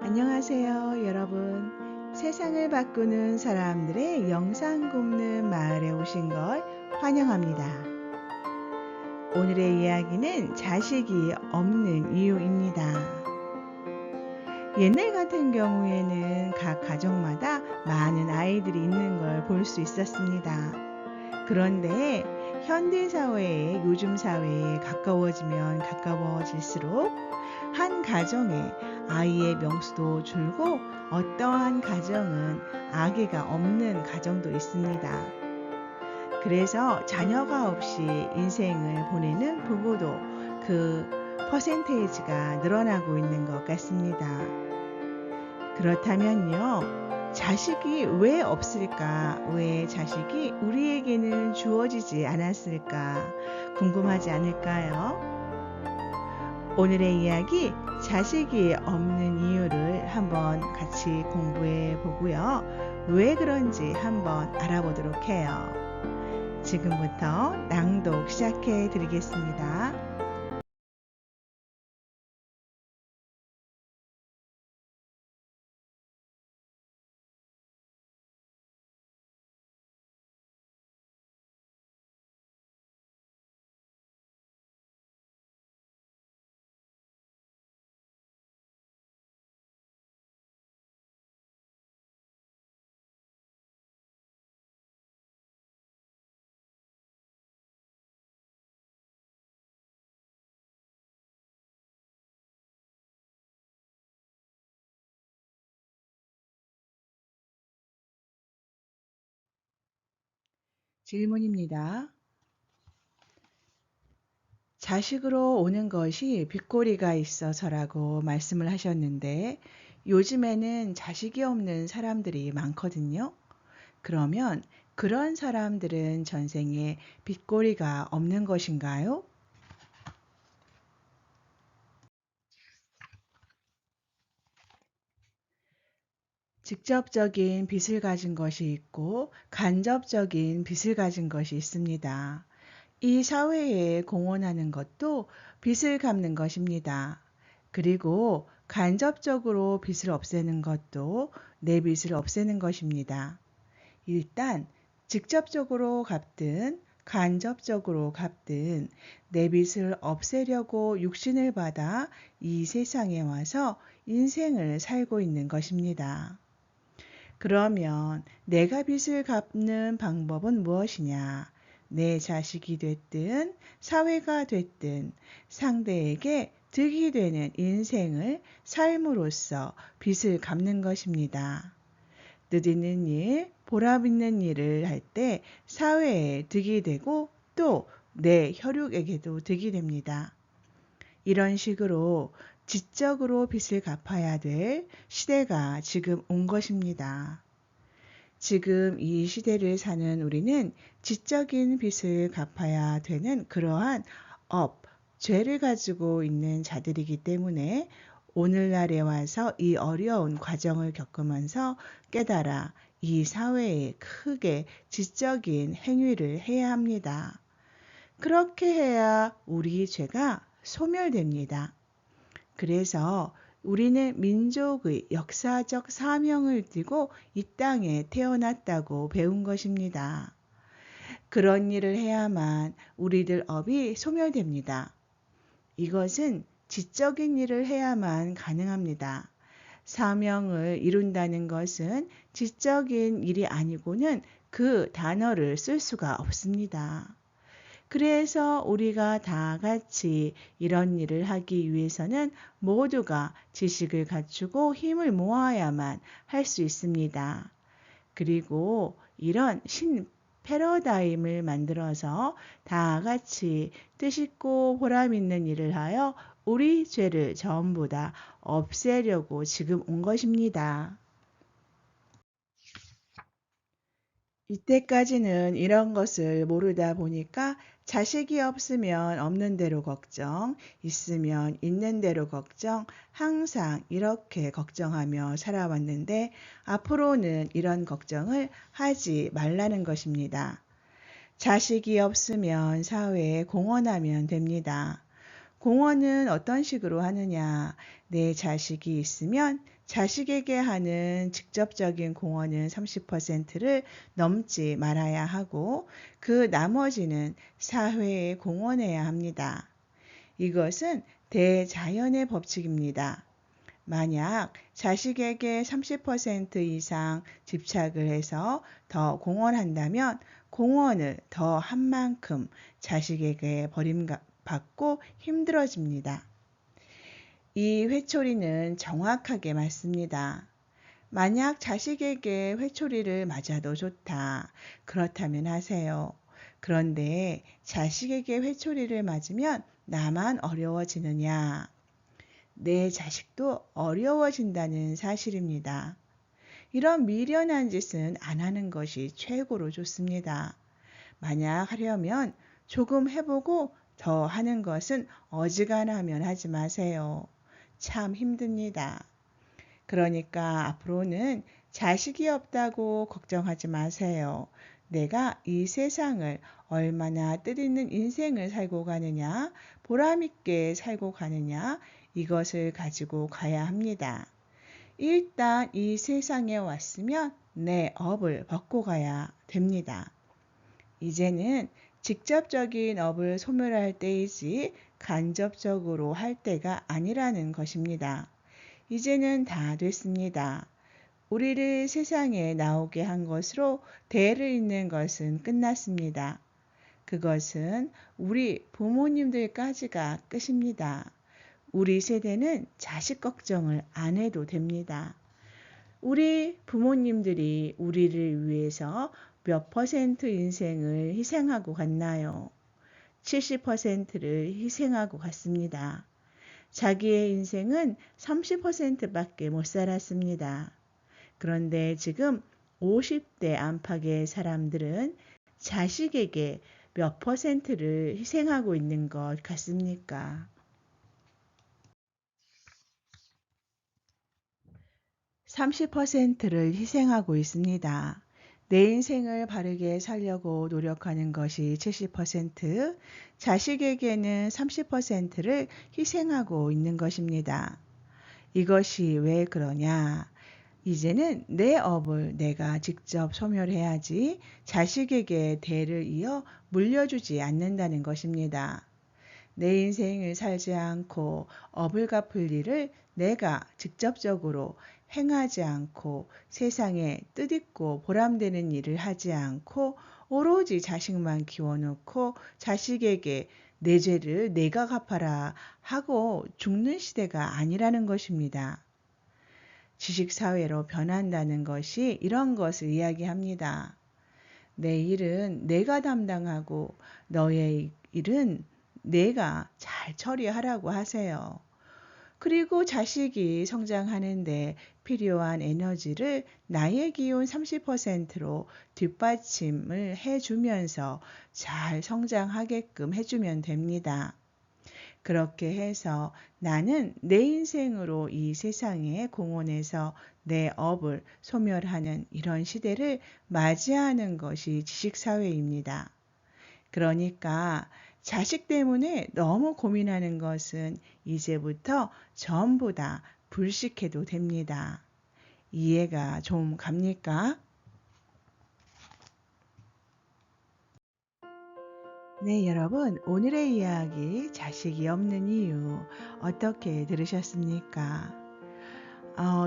안녕하세요, 여러분. 세상을 바꾸는 사람들의 영상 굽는 마을에 오신 걸 환영합니다. 오늘의 이야기는 자식이 없는 이유입니다. 옛날 같은 경우에는 각 가정마다 많은 아이들이 있는 걸 볼 수 있었습니다. 그런데 현대 사회에 요즘 사회에 가까워지면 가까워질수록 한 가정에 아이의 명수도 줄고 어떠한 가정은 아기가 없는 가정도 있습니다. 그래서 자녀가 없이 인생을 보내는 부부도 그 퍼센테이지가 늘어나고 있는 것 같습니다. 그렇다면요, 자식이 왜 없을까? 왜 자식이 우리에게는 주어지지 않았을까? 궁금하지 않을까요? 오늘의 이야기, 자식이 없는 이유를 한번 같이 공부해 보고요. 왜 그런지 한번 알아보도록 해요. 지금부터 낭독 시작해 드리겠습니다. 질문입니다. 자식으로 오는 것이 빚꼬리가 있어서라고 말씀을 하셨는데 요즘에는 자식이 없는 사람들이 많거든요. 그러면 그런 사람들은 전생에 빚꼬리가 없는 것인가요? 직접적인 빚을 가진 것이 있고 간접적인 빚을 가진 것이 있습니다. 이 사회에 공헌하는 것도 빚을 갚는 것입니다. 그리고 간접적으로 빚을 없애는 것도 내 빚을 없애는 것입니다. 일단 직접적으로 갚든 간접적으로 갚든 내 빚을 없애려고 육신을 받아 이 세상에 와서 인생을 살고 있는 것입니다. 그러면 내가 빚을 갚는 방법은 무엇이냐? 내 자식이 됐든 사회가 됐든 상대에게 득이 되는 인생을 삶으로써 빚을 갚는 것입니다. 뜻있는 일, 보람 있는 일을 할 때 사회에 득이 되고 또 내 혈육에게도 득이 됩니다. 이런 식으로 지적으로 빚을 갚아야 될 시대가 지금 온 것입니다. 지금 이 시대를 사는 우리는 지적인 빚을 갚아야 되는 그러한 죄를 가지고 있는 자들이기 때문에 오늘날에 와서 이 어려운 과정을 겪으면서 깨달아 이 사회에 크게 지적인 행위를 해야 합니다. 그렇게 해야 우리 죄가 소멸됩니다. 그래서 우리는 민족의 역사적 사명을 띠고 이 땅에 태어났다고 배운 것입니다. 그런 일을 해야만 우리들 업이 소멸됩니다. 이것은 지적인 일을 해야만 가능합니다. 사명을 이룬다는 것은 지적인 일이 아니고는 그 단어를 쓸 수가 없습니다. 그래서 우리가 다 같이 이런 일을 하기 위해서는 모두가 지식을 갖추고 힘을 모아야만 할 수 있습니다. 그리고 이런 패러다임을 만들어서 다 같이 뜻있고 보람 있는 일을 하여 우리 죄를 전부 다 없애려고 지금 온 것입니다. 이때까지는 이런 것을 모르다 보니까 자식이 없으면 없는 대로 걱정, 있으면 있는 대로 걱정, 항상 이렇게 걱정하며 살아왔는데 앞으로는 이런 걱정을 하지 말라는 것입니다. 자식이 없으면 사회에 공헌하면 됩니다. 공헌은 어떤 식으로 하느냐? 내 자식이 있으면 자식에게 하는 직접적인 공헌은 30%를 넘지 말아야 하고 그 나머지는 사회에 공헌해야 합니다. 이것은 대자연의 법칙입니다. 만약 자식에게 30% 이상 집착을 해서 더 공헌한다면 공헌을 더 한 만큼 자식에게 버림받고 힘들어집니다. 이 회초리는 정확하게 맞습니다. 만약 자식에게 회초리를 맞아도 좋다. 그렇다면 하세요. 그런데 자식에게 회초리를 맞으면 나만 어려워지느냐? 내 자식도 어려워진다는 사실입니다. 이런 미련한 짓은 안 하는 것이 최고로 좋습니다. 만약 하려면 조금 해보고 더 하는 것은 어지간하면 하지 마세요. 참 힘듭니다. 그러니까 앞으로는 자식이 없다고 걱정하지 마세요. 내가 이 세상을 얼마나 뜻있는 인생을 살고 가느냐, 보람있게 살고 가느냐, 이것을 가지고 가야 합니다. 일단 이 세상에 왔으면 내 업을 벗고 가야 됩니다. 이제는 직접적인 업을 소멸할 때이지 간접적으로 할 때가 아니라는 것입니다. 이제는 다 됐습니다. 우리를 세상에 나오게 한 것으로 대를 잇는 것은 끝났습니다. 그것은 우리 부모님들까지가 끝입니다. 우리 세대는 자식 걱정을 안 해도 됩니다. 우리 부모님들이 우리를 위해서 몇 퍼센트 인생을 희생하고 갔나요? 70%를 희생하고 갔습니다. 자기의 인생은 30%밖에 못 살았습니다. 그런데 지금 50대 안팎의 사람들은 자식에게 몇 퍼센트를 희생하고 있는 것 같습니까? 30%를 희생하고 있습니다. 내 인생을 바르게 살려고 노력하는 것이 70%, 자식에게는 30%를 희생하고 있는 것입니다. 이것이 왜 그러냐? 이제는 내 업을 내가 직접 소멸해야지 자식에게 대를 이어 물려주지 않는다는 것입니다. 내 인생을 살지 않고 업을 갚을 일을 내가 직접적으로 행하지 않고 세상에 뜻있고 보람되는 일을 하지 않고 오로지 자식만 키워놓고 자식에게 내 죄를 내가 갚아라 하고 죽는 시대가 아니라는 것입니다. 지식사회로 변한다는 것이 이런 것을 이야기합니다. 내 일은 내가 담당하고 너의 일은 내가 잘 처리하라고 하세요. 그리고 자식이 성장하는데 필요한 에너지를 나의 기운 30%로 뒷받침을 해주면서 잘 성장하게끔 해주면 됩니다. 그렇게 해서 나는 내 인생으로 이 세상에 공헌해서 내 업을 소멸하는 이런 시대를 맞이하는 것이 지식사회입니다. 그러니까 자식 때문에 너무 고민하는 것은 이제부터 전부 다 불식해도 됩니다. 이해가 좀 갑니까? 네, 여러분, 오늘의 이야기 자식이 없는 이유 어떻게 들으셨습니까?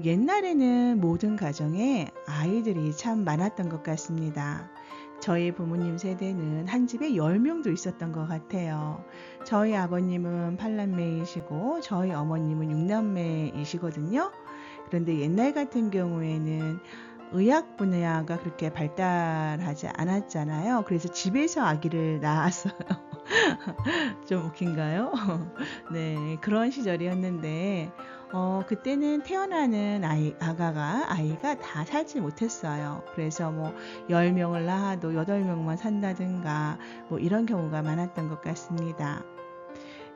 옛날에는 모든 가정에 아이들이 참 많았던 것 같습니다. 저희 부모님 세대는 한 집에 10명도 있었던 것 같아요. 저희 아버님은 8남매이시고 저희 어머님은 6남매이시거든요. 그런데 옛날 같은 경우에는 의학 분야가 그렇게 발달하지 않았잖아요. 그래서 집에서 아기를 낳았어요. 좀 웃긴가요? 네, 그런 시절이었는데 그때는 태어나는 아이가 다 살지 못했어요. 그래서 뭐 10명을 낳아도 8명만 산다든가 뭐 이런 경우가 많았던 것 같습니다.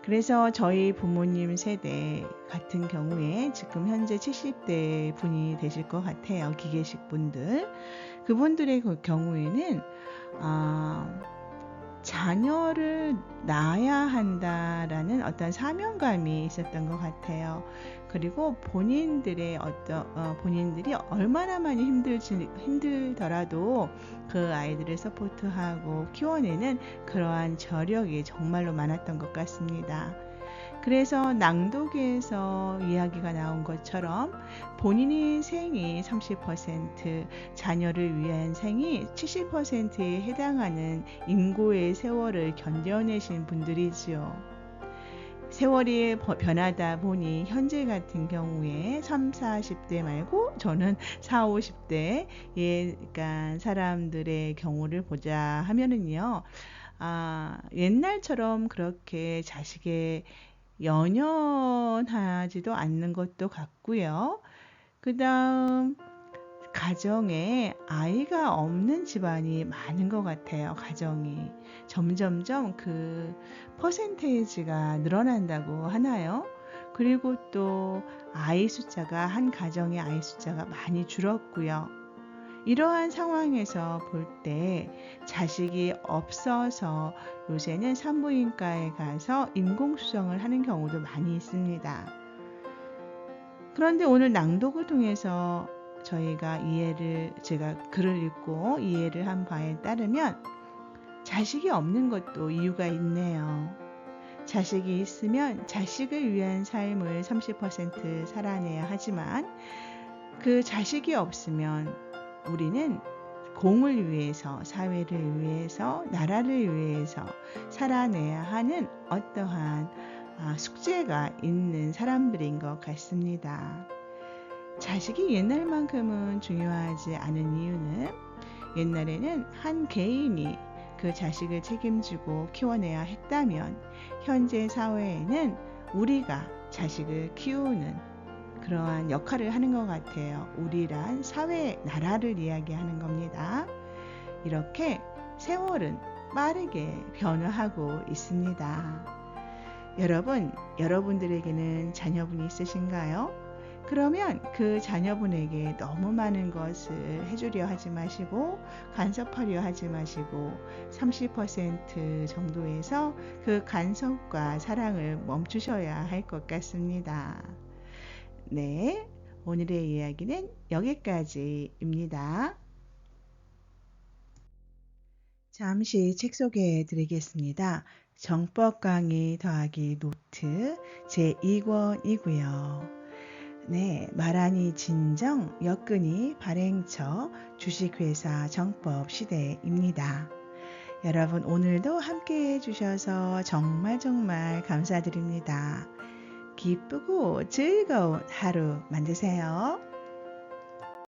그래서 저희 부모님 세대 같은 경우에 지금 현재 70대 분이 되실 것 같아요. 기계식 분들. 그분들의 경우에는 자녀를 낳아야 한다라는 어떤 사명감이 있었던 것 같아요. 그리고 본인들이 얼마나 많이 힘들더라도 그 아이들을 서포트하고 키워내는 그러한 저력이 정말로 많았던 것 같습니다. 그래서 낭독에서 이야기가 나온 것처럼 본인의 생이 30%, 자녀를 위한 생이 70%에 해당하는 인고의 세월을 견뎌내신 분들이지요. 세월이 변하다 보니 현재 같은 경우에 3, 40대 말고 저는 4, 50대 그러니까 사람들의 경우를 보자 하면은요. 옛날처럼 그렇게 자식에 연연하지도 않는 것도 같고요. 그다음 가정에 아이가 없는 집안이 많은 것 같아요. 가정이 점점점 그 퍼센테이지가 늘어난다고 하나요? 그리고 또 한 가정의 아이 숫자가 많이 줄었고요. 이러한 상황에서 볼 때 자식이 없어서 요새는 산부인과에 가서 인공수정을 하는 경우도 많이 있습니다. 그런데 오늘 낭독을 통해서 제가 글을 읽고 이해를 한 바에 따르면 자식이 없는 것도 이유가 있네요. 자식이 있으면 자식을 위한 삶을 30% 살아내야 하지만 그 자식이 없으면 우리는 공을 위해서, 사회를 위해서, 나라를 위해서 살아내야 하는 어떠한 숙제가 있는 사람들인 것 같습니다. 자식이 옛날만큼은 중요하지 않은 이유는 옛날에는 한 개인이 그 자식을 책임지고 키워내야 했다면 현재 사회에는 우리가 자식을 키우는 그러한 역할을 하는 것 같아요. 우리란 사회, 나라를 이야기하는 겁니다. 이렇게 세월은 빠르게 변화하고 있습니다. 여러분들에게는 자녀분이 있으신가요? 그러면 그 자녀분에게 너무 많은 것을 해주려 하지 마시고 간섭하려 하지 마시고 30% 정도에서 그 간섭과 사랑을 멈추셔야 할 것 같습니다. 네, 오늘의 이야기는 여기까지입니다. 잠시 책 소개해 드리겠습니다. 정법 강의 더하기 노트 제2권이고요. 네, 말하니 진정, 여건이 발행처, 주식회사 정법 시대입니다. 여러분 오늘도 함께 해주셔서 정말 감사드립니다. 기쁘고 즐거운 하루 만드세요.